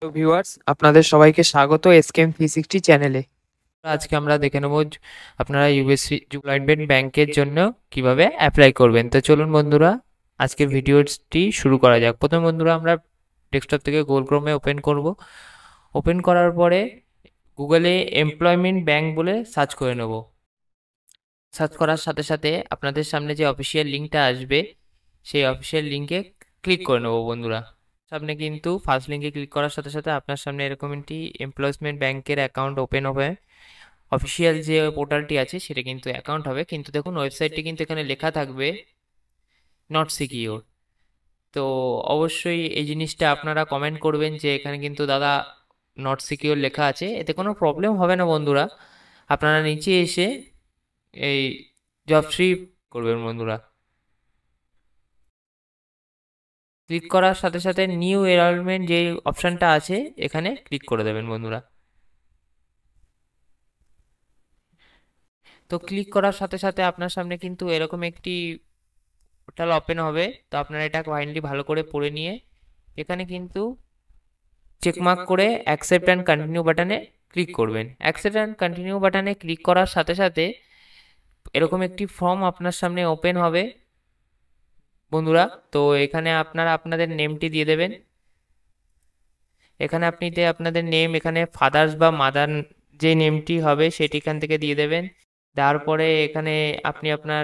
তো ভিউয়ার্স, আপনাদের সবাইকে স্বাগত এসকেএম 360 চ্যানেলে। আজকে আমরা দেখে নেব আপনারা ইউএসসি জুলাইনবেন ব্যাংকের জন্য কিভাবে অ্যাপ্লাই করবেন। তো চলুন বন্ধুরা, আজকের ভিডিওটি শুরু করা যাক। প্রথম বন্ধুরা, আমরা ডেস্কটপ থেকে গুগল ক্রোমে ওপেন করব। ওপেন করার পরে গুগলে এমপ্লয়মেন্ট ব্যাংক বলে সার্চ করে নেব। সার্চ করার সাথে সাথে আপনাদের সামনে যে অফিসিয়াল লিঙ্কটা আসবে, সেই অফিসিয়াল লিঙ্কে ক্লিক করে নেব বন্ধুরা। সামনে কিন্তু ফার্স্ট লিঙ্কে ক্লিক করার সাথে সাথে আপনার সামনে এরকম একটি এমপ্লয়মেন্ট ব্যাংকের অ্যাকাউন্ট ওপেন হবে। অফিসিয়াল যে পোর্টালটি আছে সেটা কিন্তু অ্যাকাউন্ট হবে, কিন্তু দেখুন ওয়েবসাইটটি কিন্তু এখানে লেখা থাকবে নট সিকিউর। তো অবশ্যই এই জিনিসটা আপনারা কমেন্ট করবেন যে এখানে কিন্তু দাদা নট সিকিউর লেখা আছে। এতে কোনো প্রবলেম হবে না বন্ধুরা। আপনারা নিচে এসে এই জবফ্রি করবেন বন্ধুরা। ক্লিক করার সাথে সাথে নিউ এনরোলমেন্ট যে অপশানটা আছে এখানে ক্লিক করে দেবেন বন্ধুরা। তো ক্লিক করার সাথে সাথে আপনার সামনে কিন্তু এরকম একটি পোর্টাল ওপেন হবে। তো আপনারা এটা কাইন্ডলি ভালো করে পড়ে নিয়ে এখানে কিন্তু চেকমার্ক করে অ্যাকসেপ্ট অ্যান্ড কন্টিনিউ বাটনে ক্লিক করবেন। অ্যাকসেপ্ট অ্যান্ড কন্টিনিউ বাটনে ক্লিক করার সাথে সাথে এরকম একটি ফর্ম আপনার সামনে ওপেন হবে বন্ধুরা। তো এখানে আপনারা আপনাদের নেমটি দিয়ে দেবেন। এখানে আপনি আপনাদের নেম, এখানে ফাদার্স বা মাদার যে নেমটি হবে সেটি এখান থেকে দিয়ে দেবেন। তারপরে এখানে আপনি আপনার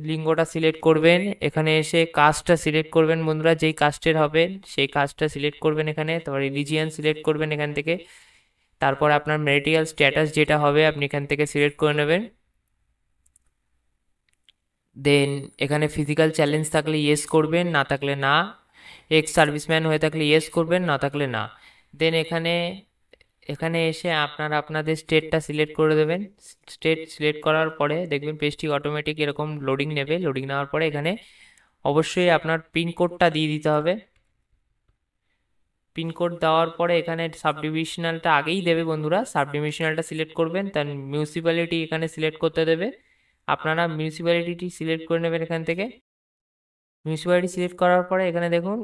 লিঙ্গটা সিলেক্ট করবেন। এখানে এসে কাস্টটা সিলেক্ট করবেন বন্ধুরা, যেই কাস্টের হবেন সেই কাস্টটা সিলেক্ট করবেন এখানে। তারপর রিলিজিয়ান সিলেক্ট করবেন এখান থেকে। তারপর আপনার ম্যারিটাল স্ট্যাটাস যেটা হবে আপনি এখান থেকে সিলেক্ট করে নেবেন। দেন এখানে ফিজিক্যাল চ্যালেঞ্জ থাকলে ইয়েস করবেন, না থাকলে না। এক্স সার্ভিসম্যান হয়ে থাকলে ইয়েস করবেন, না থাকলে না। দেন এখানে এখানে এসে আপনারা আপনাদের স্টেটটা সিলেক্ট করে দেবেন। স্টেট সিলেক্ট করার পরে দেখবেন পেজটি অটোমেটিক এরকম লোডিং নেবে। লোডিং নেওয়ার পরে এখানে অবশ্যই আপনার পিনকোডটা দিয়ে দিতে হবে। পিনকোড দেওয়ার পরে এখানে সাব ডিভিশনালটা আগেই দেবে বন্ধুরা। সাব ডিভিশনালটা সিলেক্ট করবেন, তার মিউনিসিপ্যালিটি এখানে সিলেক্ট করতে দেবে। আপনারা মিউনিসিপ্যালিটি সিলেক্ট করে নেবেন এখান থেকে। মিউনিসিপ্যালিটি সিলেক্ট করার পরে এখানে দেখুন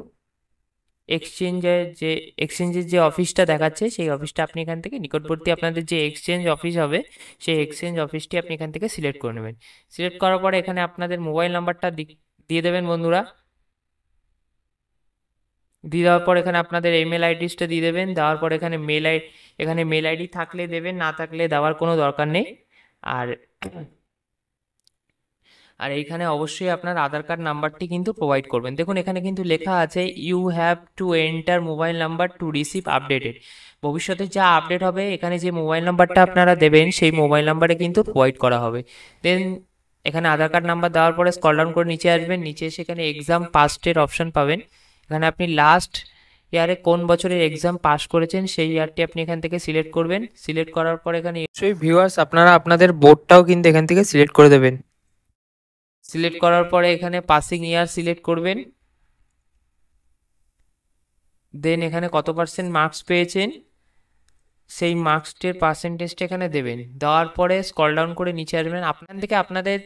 এক্সচেঞ্জের যে অফিসটা দেখাচ্ছে সেই অফিসটা আপনি এখান থেকে নিকটবর্তী আপনাদের যে এক্সচেঞ্জ অফিস হবে সেই এক্সচেঞ্জ অফিসটি আপনি এখান থেকে সিলেক্ট করে নেবেন। সিলেক্ট করার পরে এখানে আপনাদের মোবাইল নাম্বারটা দিয়ে দেবেন বন্ধুরা। দিয়ে দেওয়ার পর এখানে আপনাদের ইমেল আইডিসটা দিয়ে দেবেন। দেওয়ার পর এখানে মেল আইডি থাকলে দেবেন, না থাকলে দেওয়ার কোনো দরকার নেই। আর আর এইখানে অবশ্যই আপনার আধার কার্ড নাম্বারটি কিন্তু প্রোভাইড করবেন। দেখুন এখানে কিন্তু লেখা আছে you have to enter mobile number to receive updated. ভবিষ্যতে যা আপডেট হবে এখানে যে মোবাইল নাম্বারটা আপনারা দেবেন সেই মোবাইল নাম্বারে কিন্তু প্রোভাইড করা হবে। দেন এখানে আধার কার্ড নাম্বার দেওয়ার পরে স্ক্রল ডাউন করে নিচে আসবেন। নিচে এসে এখানে এক্সাম পাস্টের অপশন পাবেন। এখানে আপনি লাস্ট ইয়ারে কোন বছরের এক্সাম পাস করেছেন সেই ইয়ারটি আপনি এখান থেকে সিলেক্ট করবেন। সিলেক্ট করার পর এখানে অবশ্যই ভিউয়ার্স আপনারা আপনাদের বোর্ডটাও কিন্তু এখান থেকে সিলেক্ট করে দেবেন। সিলেক্ট করার পরে এখানে পাসিং ইয়ার সিলেক্ট করবেন। দেন এখানে কত পার্সেন্ট মার্কস পেয়েছেন সেই মার্কসটির পার্সেন্টেজটা এখানে দেবেন। দেওয়ার পরে স্ক্রল ডাউন করে নিচে আসবেন। আপনার থেকে আপনাদের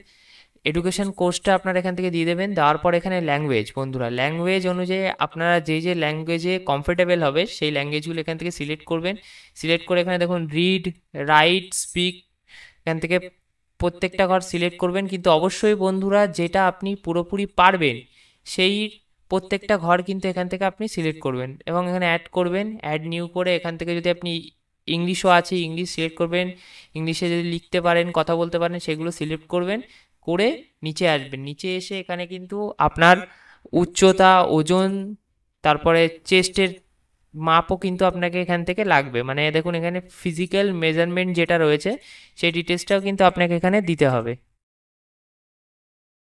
এডুকেশন কোর্সটা আপনারা এখান থেকে দিয়ে দেবেন। দেওয়ার পর এখানে ল্যাঙ্গুয়েজ বন্ধুরা, ল্যাঙ্গুয়েজ অনুযায়ী আপনারা যে ল্যাঙ্গুয়েজে কমফোর্টেবল হবে সেই ল্যাঙ্গুয়েজগুলো এখান থেকে সিলেক্ট করবেন। সিলেক্ট করে এখানে দেখুন রিড, রাইট, স্পিক এখান থেকে প্রত্যেকটা ঘর সিলেক্ট করবেন। কিন্তু অবশ্যই বন্ধুরা যেটা আপনি পুরোপুরি পারবেন সেই প্রত্যেকটা ঘর কিন্তু এখান থেকে আপনি সিলেক্ট করবেন এবং এখানে অ্যাড করবেন। অ্যাড নিউ করে এখান থেকে যদি আপনি ইংলিশও আছে ইংলিশ সিলেক্ট করবেন। ইংলিশে যদি লিখতে পারেন, কথা বলতে পারেন সেগুলো সিলেক্ট করবেন। করে নিচে আসবেন। নিচে এসে এখানে কিন্তু আপনার উচ্চতা, ওজন, তারপরে চেস্টের মাপও কিন্তু আপনাকে এখান থেকে লাগবে। মানে দেখুন এখানে ফিজিক্যাল মেজারমেন্ট যেটা রয়েছে সেই ডিটেলসটাও কিন্তু আপনাকে এখানে দিতে হবে।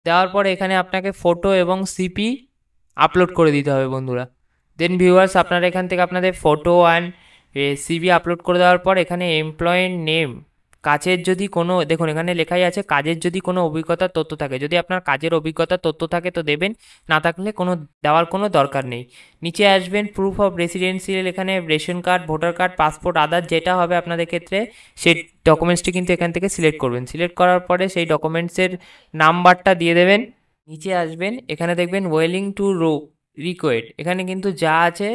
দেওয়ার পরে এখানে আপনাকে ফটো এবং সিপি আপলোড করে দিতে হবে বন্ধুরা। দেন ভিউয়ার্স আপনারা এখান থেকে আপনাদের ফটো অ্যান্ড সিভি আপলোড করে দেওয়ার পর এখানে এমপ্লয়ের নেম, কাজের যদি কোনো দেখুন এখানে লেখাই আছে কাজের যদি কোনো অভিজ্ঞতার তথ্য থাকে, যদি আপনার কাজের অভিজ্ঞতার তথ্য থাকে তো দেবেন, না থাকলে দেওয়ার কোনো দরকার নেই। নিচে আসবেন প্রুফ অফ রেসিডেন্সিয়াল, এখানে ration card, voter card, passport, Aadhaar যেটা হবে আপনাদের ক্ষেত্রে সেই ডকুমেন্টসটি কিন্তু এখান থেকে সিলেক্ট করবেন। সিলেক্ট করার পরে সেই ডকুমেন্টসের নাম্বারটা দিয়ে দেবেন। নিচে আসবেন এখানে দেখবেন ওয়েলিং টু রিকোয়েড, এখানে কিন্তু যা আছে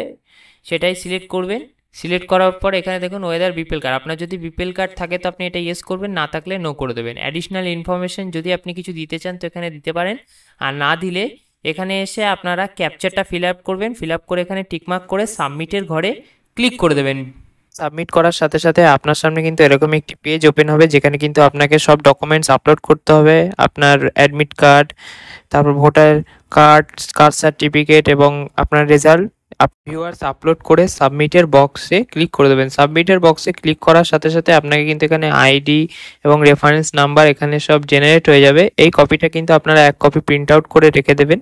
সেটাই সিলেক্ট করবেন। সিলেক্ট করার পর এখানে দেখুন ওয়েদার বিপিএল কার্ড, আপনার যদি বিপিএল কার্ড থাকে তো আপনি এটা ইয়েস করবেন, না থাকলে নো করে দেবেন। অ্যাডিশনাল ইনফরমেশন যদি আপনি কিছু দিতে চান তো এখানে দিতে পারেন, আর না দিলে এখানে এসে আপনারা ক্যাপচারটা ফিল আপ করবেন, ফিল আপ করে এখানে টিকমার্ক করে সাবমিটের ঘরে ক্লিক করে দেবেন। সাবমিট করার সাথে সাথে আপনার সামনে কিন্তু এরকম একটি পেজ ওপেন হবে, যেখানে কিন্তু আপনাকে সব ডকুমেন্টস আপলোড করতে হবে, আপনার অ্যাডমিট কার্ড, তারপর ভোটার কার্ড, কাস্ট সার্টিফিকেট এবং আপনার রেজাল্ট ভিউয়ার্স আপলোড করে সাবমিটের বক্সে ক্লিক করে দেবেন। সাবমিটের বক্সে ক্লিক করার সাথে সাথে আপনাকে কিন্তু এখানে আইডি এবং রেফারেন্স নাম্বার এখানে সব জেনারেট হয়ে যাবে। এই কপিটা কিন্তু আপনারা এক কপি প্রিন্ট আউট করে রেখে দেবেন।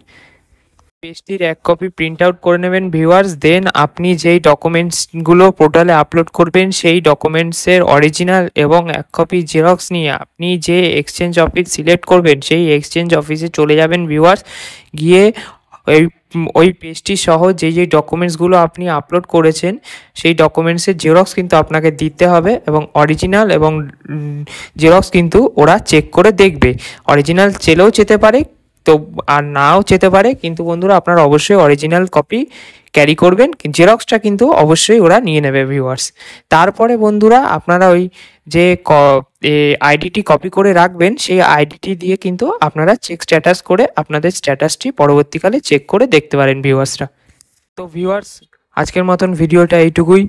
পেজটির এক কপি প্রিন্ট আউট করে নেবেন ভিউয়ার্স। দেন আপনি যেই ডকুমেন্টসগুলো পোর্টালে আপলোড করবেন সেই ডকুমেন্টসের অরিজিনাল এবং এক কপি জেরক্স নিয়ে আপনি যে এক্সচেঞ্জ অফিস সিলেক্ট করবেন সেই এক্সচেঞ্জ অফিসে চলে যাবেন ভিউয়ার্স। গিয়ে ওই পেজটি সহ যেই ডকুমেন্টসগুলো আপনি আপলোড করেছেন সেই ডকুমেন্টসের জেরক্স কিন্তু আপনাকে দিতে হবে, এবং অরিজিনাল এবং জেরক্স কিন্তু ওরা চেক করে দেখবে। অরিজিনাল চেলেও যেতে পারে তো আর নাও যেতে পারে, কিন্তু বন্ধুরা আপনারা অবশ্যই অরিজিনাল কপি ক্যারি করবেন, জেরক্সটা কিন্তু অবশ্যই ওরা নিয়ে নেবে ভিউয়ার্স। তারপরে বন্ধুরা আপনারা ওই যে আইডিটি কপি করে রাখবেন সেই আইডিটি দিয়ে কিন্তু আপনারা চেক স্ট্যাটাস করে আপনাদের স্ট্যাটাসটি পরবর্তীকালে চেক করে দেখতে পারেন ভিউয়ার্সরা। তো ভিউয়ার্স আজকের মতন ভিডিওটা এইটুকুই।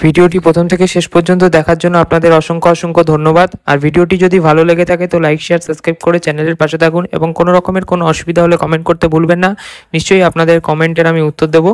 ভিডিওটি প্রথম থেকে শেষ পর্যন্ত দেখার জন্য আপনাদের অসংখ্য অসংখ্য ধন্যবাদ। আর ভিডিওটি যদি ভালো লেগে থাকে তো লাইক শেয়ার সাবস্ক্রাইব করে চ্যানেলের পাশে থাকুন, এবং কোনো রকমের কোনো অসুবিধা হলে কমেন্ট করতে ভুলবেন না। নিশ্চয়ই আপনাদের কমেন্টের আমি উত্তর দেবো।